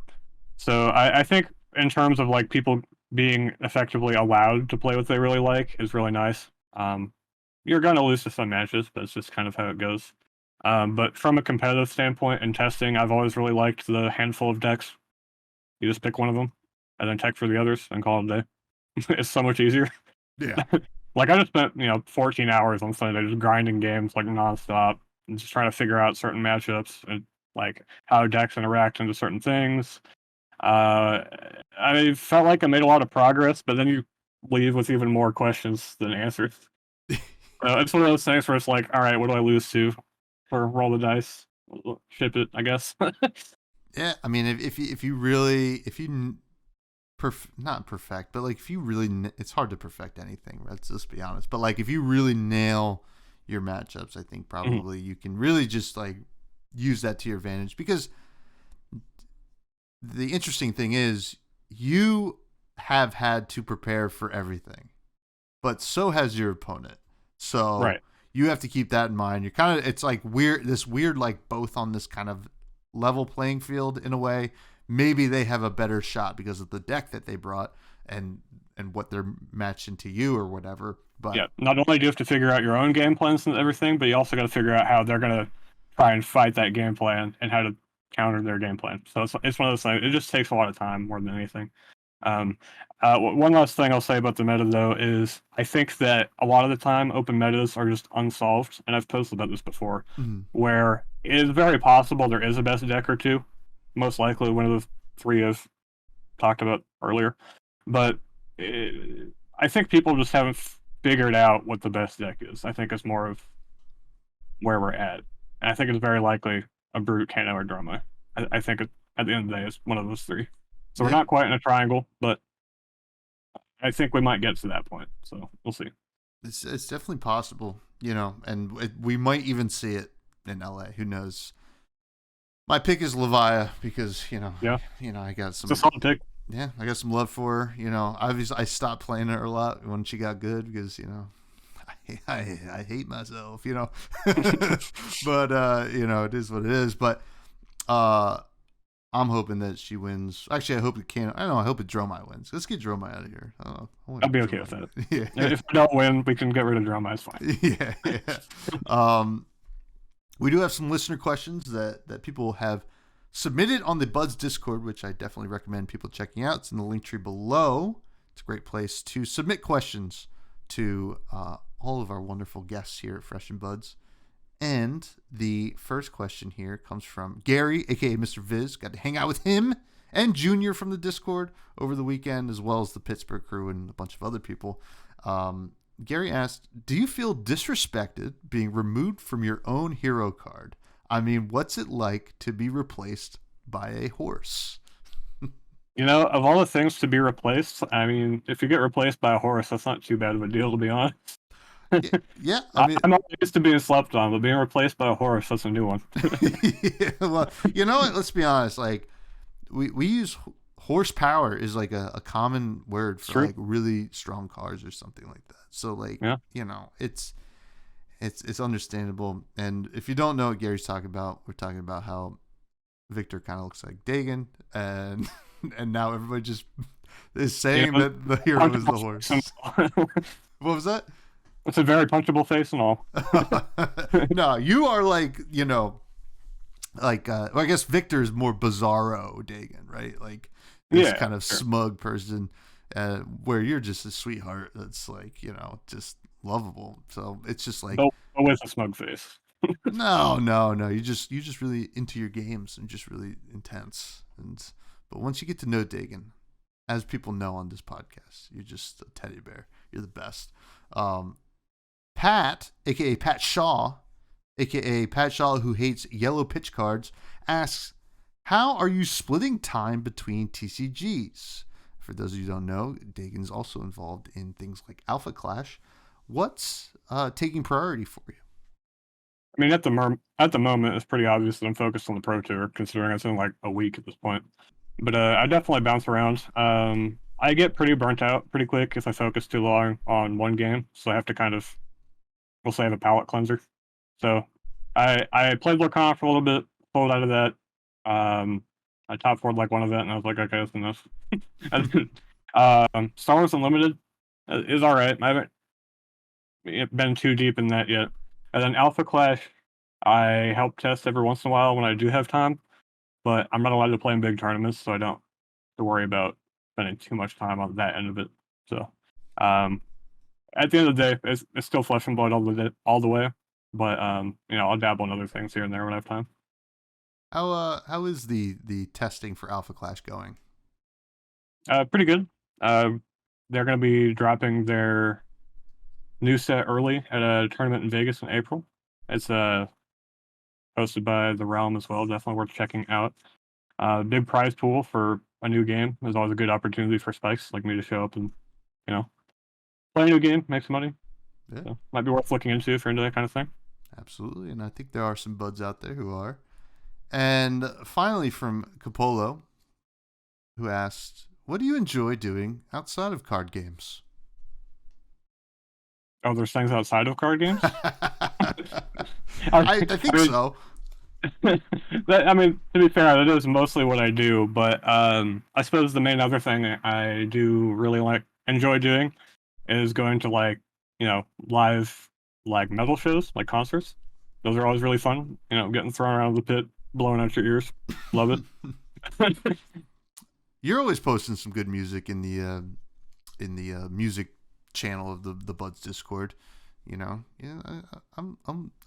So I think in terms of like people being effectively allowed to play what they really like is really nice. You're going to lose to some matches, but it's just kind of how it goes. But from a competitive standpoint and testing, I've always really liked the handful of decks. You just pick one of them and then tech for the others and call it a day. It's so much easier. Yeah. Like I just spent 14 hours on Sunday just grinding games like nonstop and just trying to figure out certain matchups and like how decks interact into certain things. I felt like I made a lot of progress, but then you leave with even more questions than answers. It's one of those things where it's like, all right, what do I lose to? Or roll the dice, ship it, I guess. Yeah, I mean, if you not perfect, but like if you really, it's hard to perfect anything. Let's just be honest. But like if you really nail your matchups, I think probably you can really just like use that to your advantage. Because the interesting thing is you have had to prepare for everything, but so has your opponent. So right. You have to keep that in mind. You're kind of, it's like weird, like both on this kind of level playing field in a way. Maybe they have a better shot because of the deck that they brought and what they're matched into you or whatever. But yeah, not only do you have to figure out your own game plans and everything, but you also got to figure out how they're going to try and fight that game plan and how to counter their game plan. So it's one of those things. It just takes a lot of time more than anything. One last thing I'll say about the meta though is I think that a lot of the time open metas are just unsolved, and I've posted about this before, where it is very possible there is a best deck or two, most likely one of the three I've talked about earlier, but I think people just haven't figured out what the best deck is. I think it's more of where we're at. And I think it's very likely a Brute, Kano, or Droma. I think at the end of the day, it's one of those three. So we're not quite in a triangle, but I think we might get to that point. So we'll see. It's definitely possible, and we might even see it in LA. Who knows? My pick is Levia because I got some. It's a solid pick. Yeah, I got some love for her. Obviously I stopped playing her a lot when she got good because I hate myself, but it is what it is. But I'm hoping that she wins. Actually, I hope it can. I hope it Dromai wins. Let's get Dromai out of here. I'll be okay with that. Yeah. If we don't win, we can get rid of Dromai. It's fine. Yeah. We do have some listener questions that people have submitted on the Buds Discord, which I definitely recommend people checking out. It's in the link tree below. It's a great place to submit questions to all of our wonderful guests here at Fresh and Buds. And the first question here comes from Gary, aka Mr. Viz. Got to hang out with him and Junior from the Discord over the weekend, as well as the Pittsburgh crew and a bunch of other people. Gary asked, do you feel disrespected being removed from your own hero card? I mean, what's it like to be replaced by a horse? Of all the things to be replaced, I mean, if you get replaced by a horse, that's not too bad of a deal, to be honest. Yeah, I mean, I'm not used to being slept on, but being replaced by a horse, that's a new one. Yeah, well, you know what? Let's be honest. Like, we use horsepower is like a common word for like really strong cars or something like that. So like, it's understandable. And if you don't know what Gary's talking about, we're talking about how Victor kind of looks like Dagan, and now everybody just is saying that the hero is the horse. What was that? It's a very punchable face and all. No, you are like, well, I guess Victor's more bizarro Dagan, right? Like this kind of smug person, where you're just a sweetheart that's like, just lovable. So it's just like with a smug face. No. You just really into your games and just really intense. But once you get to know Dagan, as people know on this podcast, you're just a teddy bear. You're the best. Pat, aka Pat Shaw, who hates yellow pitch cards, asks, how are you splitting time between TCGs? For those of you who don't know, Dagan's also involved in things like Alpha Clash. What's taking priority for you? I mean, at the moment, it's pretty obvious that I'm focused on the Pro Tour, considering it's in like a week at this point. But I definitely bounce around. I get pretty burnt out pretty quick if I focus too long on one game, so I have to kind of, we'll say, have a palate cleanser. So I played Lorcana for a little bit, pulled out of that. I top four'd like one event, and I was like, okay, that's enough. Star Wars Unlimited is all right. I haven't been too deep in that yet. And then Alpha Clash, I help test every once in a while when I do have time, but I'm not allowed to play in big tournaments, so I don't have to worry about spending too much time on that end of it. So, at the end of the day, it's still flesh and blood all the way. But I'll dabble in other things here and there when I have time. How is the testing for Alpha Clash going? Pretty good. They're going to be dropping their new set early at a tournament in Vegas in April. It's hosted by The Realm as well. Definitely worth checking out. Big prize pool for a new game is always a good opportunity for spikes like me to show up and play a new game, make some money. Yeah. So, might be worth looking into if you're into that kind of thing. Absolutely, and I think there are some buds out there who are. And finally, from Capolo, who asked, what do you enjoy doing outside of card games? Oh, there's things outside of card games? I think so. I mean, to be fair, that is mostly what I do, but I suppose the main other thing I do really enjoy doing is going to live metal shows, like concerts. Those are always really fun. Getting thrown around the pit, blowing out your ears. Love it. You're always posting some good music in the music channel of the Buds Discord. You know, yeah,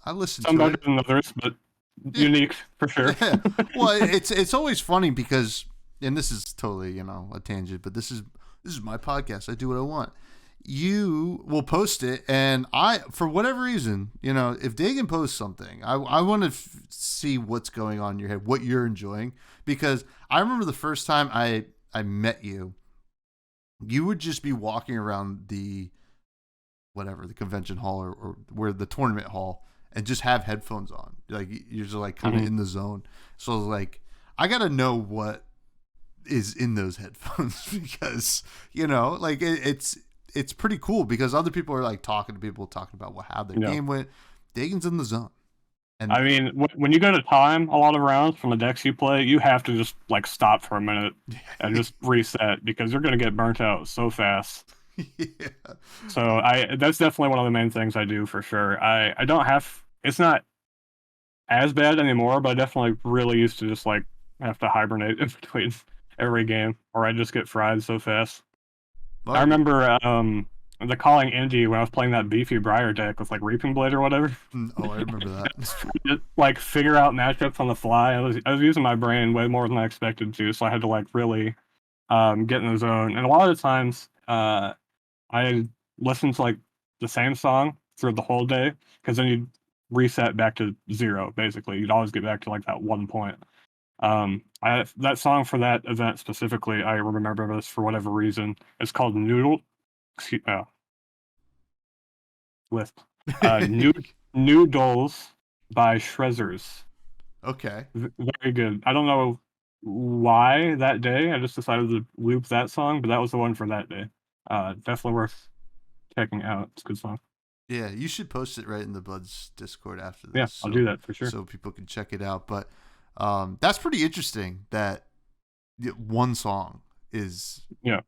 I listen Some to better it. than others, but Yeah, unique for sure. yeah. Well, it's always funny because, and this is totally a tangent, but this is my podcast. I do what I want. You will post it, and I, for whatever reason, if Dagan posts something, I want to see what's going on in your head, what you're enjoying, because I remember the first time I met you, you would just be walking around the convention hall or where the tournament hall and just have headphones on. Like you're just like kind of in the zone. So like I got to know what is in those headphones because like it's pretty cool because other people are like talking to people talking about how their Yeah. game went. Dagan's in the zone. And I mean, when you go to time a lot of rounds from the decks you play, you have to just like stop for a minute and just reset because you're gonna get burnt out so fast. yeah. So that's definitely one of the main things I do for sure. I don't have it's not as bad anymore, but I definitely really used to just like have to hibernate in between every game, or I just get fried so fast. I Well, remember the calling Indy when I was playing that beefy Briar deck with like Reaping Blade or whatever. oh, I remember that. Just trying to, like figure out matchups on the fly. I was using my brain way more than I expected to, so I had to like really get in the zone. And a lot of the times, I listened to like the same song through the whole day because then you'd reset back to zero. Basically, you'd always get back to like that 1 point. That song for that event specifically, I remember this for whatever reason. It's called Noodle. Excuse, list. Noodles by Shrezzers. Okay. Very good. I don't know why that day. I just decided to loop that song, but that was the one for that day. Definitely worth checking out. It's a good song. Yeah, you should post it right in the Buds Discord after Yeah, this, I'll do that for sure. so people can check it out. But that's pretty interesting that one song is. Yeah,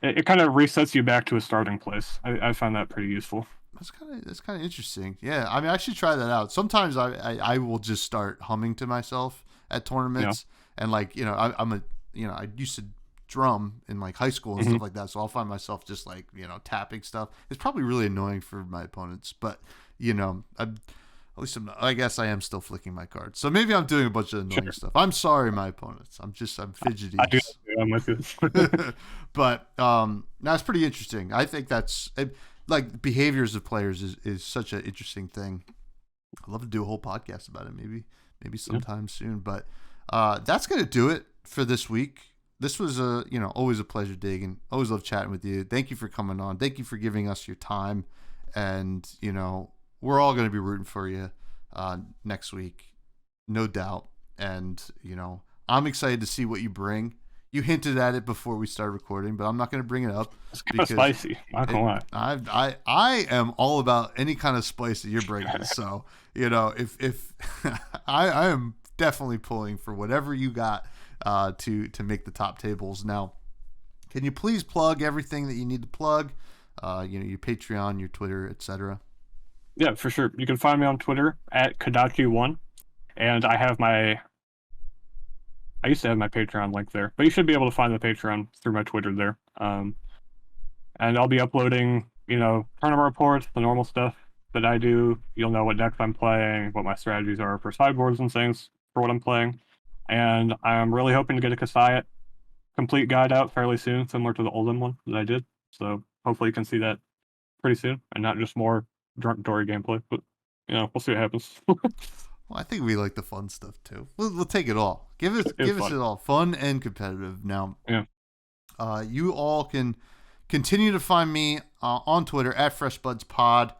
it kind of resets you back to a starting place. I find that pretty useful. That's kind of interesting. Yeah, I mean, I should try that out. Sometimes I will just start humming to myself at tournaments, and like I used to drum in like high school and stuff like that, so I'll find myself just like tapping stuff. It's probably really annoying for my opponents, but at least I guess I am still flicking my cards, so maybe I'm doing a bunch of annoying stuff. I'm sorry, my opponents. I'm fidgety. I do. I'm with you. But that's pretty interesting. I think that's like behaviors of players is such an interesting thing. I'd love to do a whole podcast about it, maybe sometime soon. But that's gonna do it for this week. This was always a pleasure, Dagan. Always love chatting with you. Thank you for coming on. Thank you for giving us your time. And we're all gonna be rooting for you next week, no doubt. And I'm excited to see what you bring. You hinted at it before we started recording, but I'm not going to bring it up. It's kind of spicy. Not gonna lie. I am all about any kind of spice that you're bringing. So if I am definitely pulling for whatever you got to make the top tables. Now, can you please plug everything that you need to plug? Your Patreon, your Twitter, etc. Yeah, for sure. You can find me on Twitter at Kadachi1, and I used to have my Patreon link there, but you should be able to find the Patreon through my Twitter there. And I'll be uploading, tournament reports, the normal stuff that I do. You'll know what decks I'm playing, what my strategies are for sideboards and things for what I'm playing. And I'm really hoping to get a Kasayat complete guide out fairly soon, similar to the Oldham one that I did. So hopefully you can see that pretty soon, and not just more drunk Dory gameplay. But we'll see what happens. Well, I think we like the fun stuff too. We'll take it all. Give us it all, fun and competitive. Now, you all can continue to find me on Twitter at freshbudspod.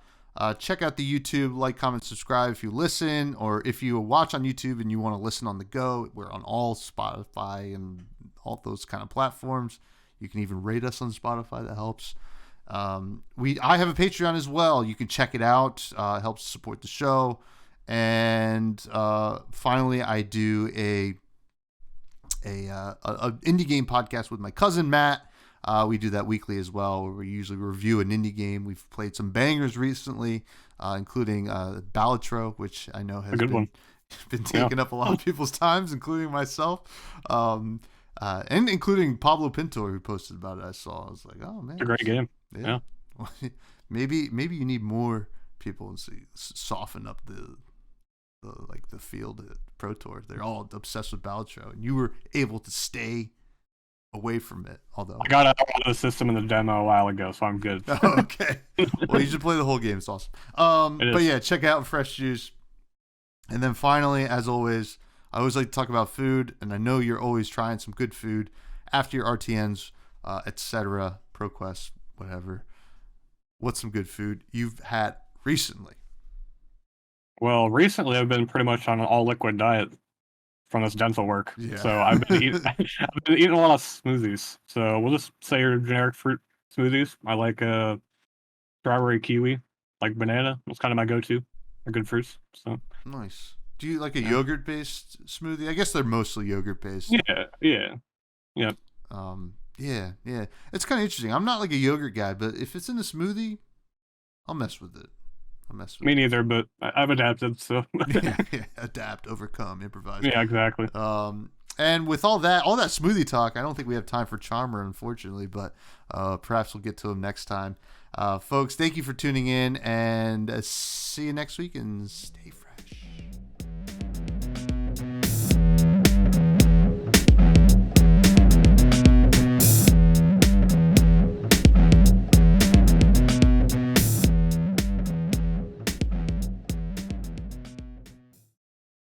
Check out the YouTube, like, comment, subscribe if you listen, or if you watch on YouTube and you want to listen on the go. We're on all Spotify and all those kind of platforms. You can even rate us on Spotify. That helps. I have a Patreon as well. You can check it out. It helps support the show. And finally, I do a indie game podcast with my cousin Matt. We do that weekly as well, where we usually review an indie game. We've played some bangers recently, including Balatro, which I know has been been taking up a lot of people's times, including myself, and including Pablo Pintor, who posted about it. I saw. I was like, oh man, It's a great game. Yeah. Well, maybe you need more people and soften up the field at Pro Tour. They're all obsessed with Balatro, and you were able to stay away from it. Although I got out of the system in the demo a while ago, so I'm good. Oh, okay. Well, you should play the whole game. It's awesome. But yeah, check out Fresh Juice. And then finally, as always, I always like to talk about food, and I know you're always trying some good food after your RTNs, etc., ProQuest, whatever. What's some good food you've had recently? Well, recently I've been pretty much on an all liquid diet from this dental work. Yeah. So I've been eating a lot of smoothies. So we'll just say your generic fruit smoothies. I like strawberry kiwi, like banana. That's kind of my go-to. They're good fruits. So Nice. Do you like a yogurt-based smoothie? I guess they're mostly yogurt-based. yeah. Yeah. It's kind of interesting. I'm not like a yogurt guy, but if it's in a smoothie, I'll mess with it. Me neither, but I've adapted. So yeah, adapt, overcome, improvise. Yeah, exactly. And with all that smoothie talk, I don't think we have time for Charmer, unfortunately, but perhaps we'll get to him next time. Folks, thank you for tuning in, and see you next week, and stay free.